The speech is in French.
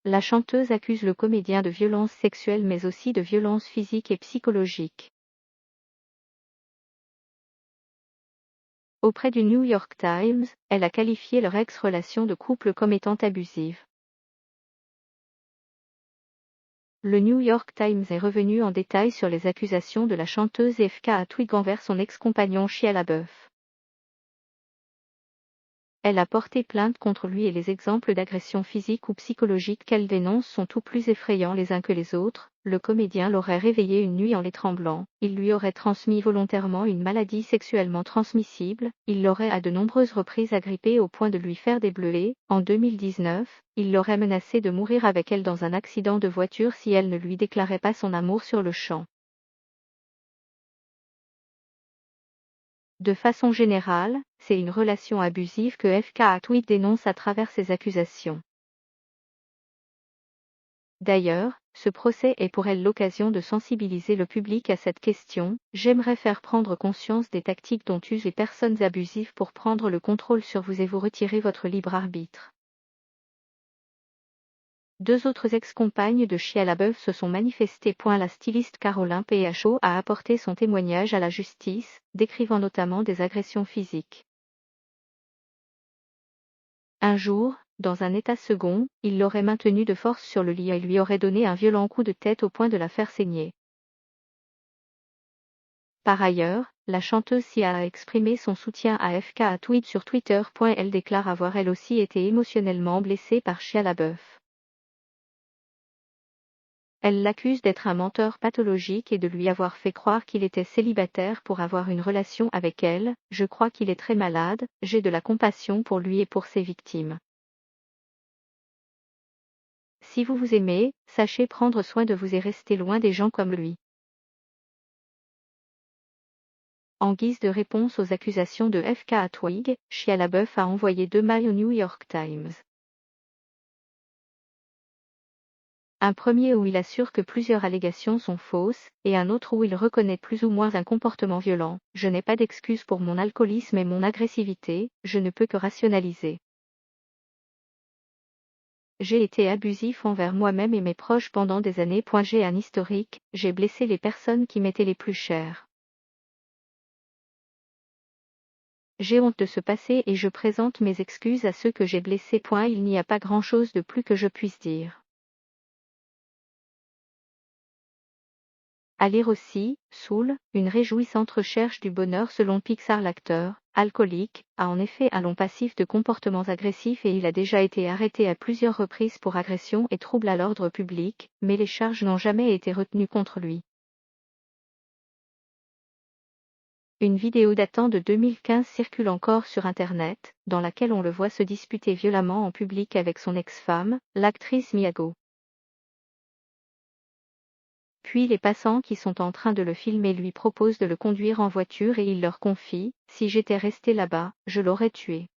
la chanteuse accuse le comédien de violences sexuelles mais aussi de violences physiques et psychologiques. Auprès du New York Times, elle a qualifié leur ex-relation de couple comme étant abusive. Le New York Times est revenu en détail sur les accusations de la chanteuse FKA Twigs envers son ex-compagnon Shia LaBeouf. Elle a porté plainte contre lui et les exemples d'agressions physiques ou psychologiques qu'elle dénonce sont tout plus effrayants les uns que les autres. Le comédien l'aurait réveillée une nuit en l'étranglant, il lui aurait transmis volontairement une maladie sexuellement transmissible, il l'aurait à de nombreuses reprises agrippée au point de lui faire des bleuets. En 2019, il l'aurait menacée de mourir avec elle dans un accident de voiture si elle ne lui déclarait pas son amour sur le champ. De façon générale, c'est une relation abusive que FKA Twigs dénonce à travers ses accusations. D'ailleurs, ce procès est pour elle l'occasion de sensibiliser le public à cette question. J'aimerais faire prendre conscience des tactiques dont usent les personnes abusives pour prendre le contrôle sur vous et vous retirer votre libre arbitre. Deux autres ex-compagnes de Shia LaBeouf se sont manifestées. La styliste Caroline Pho a apporté son témoignage à la justice, décrivant notamment des agressions physiques. Un jour, dans un état second, il l'aurait maintenue de force sur le lit et lui aurait donné un violent coup de tête au point de la faire saigner. Par ailleurs, la chanteuse Sia a exprimé son soutien à FKA Twigs sur Twitter. Elle déclare avoir elle aussi été émotionnellement blessée par Shia LaBeouf. Elle l'accuse d'être un menteur pathologique et de lui avoir fait croire qu'il était célibataire pour avoir une relation avec elle. Je crois qu'il est très malade, j'ai de la compassion pour lui et pour ses victimes. Si vous vous aimez, sachez prendre soin de vous et rester loin des gens comme lui. En guise de réponse aux accusations de FKA Twigs, Shia LaBeouf a envoyé 2 mails au New York Times. Un premier où il assure que plusieurs allégations sont fausses, et un autre où il reconnaît plus ou moins un comportement violent. Je n'ai pas d'excuse pour mon alcoolisme et mon agressivité, je ne peux que rationaliser. J'ai été abusif envers moi-même et mes proches pendant des années. J'ai un historique, j'ai blessé les personnes qui m'étaient les plus chères. J'ai honte de ce passé et je présente mes excuses à ceux que j'ai blessés. Il n'y a pas grand-chose de plus que je puisse dire. À lire aussi, Soul, une réjouissante recherche du bonheur selon Pixar. L'acteur, alcoolique, a en effet un long passif de comportements agressifs et il a déjà été arrêté à plusieurs reprises pour agression et trouble à l'ordre public, mais les charges n'ont jamais été retenues contre lui. Une vidéo datant de 2015 circule encore sur Internet, dans laquelle on le voit se disputer violemment en public avec son ex-femme, l'actrice Mia Goth. Puis les passants qui sont en train de le filmer lui proposent de le conduire en voiture et il leur confie « Si j'étais resté là-bas, je l'aurais tué ».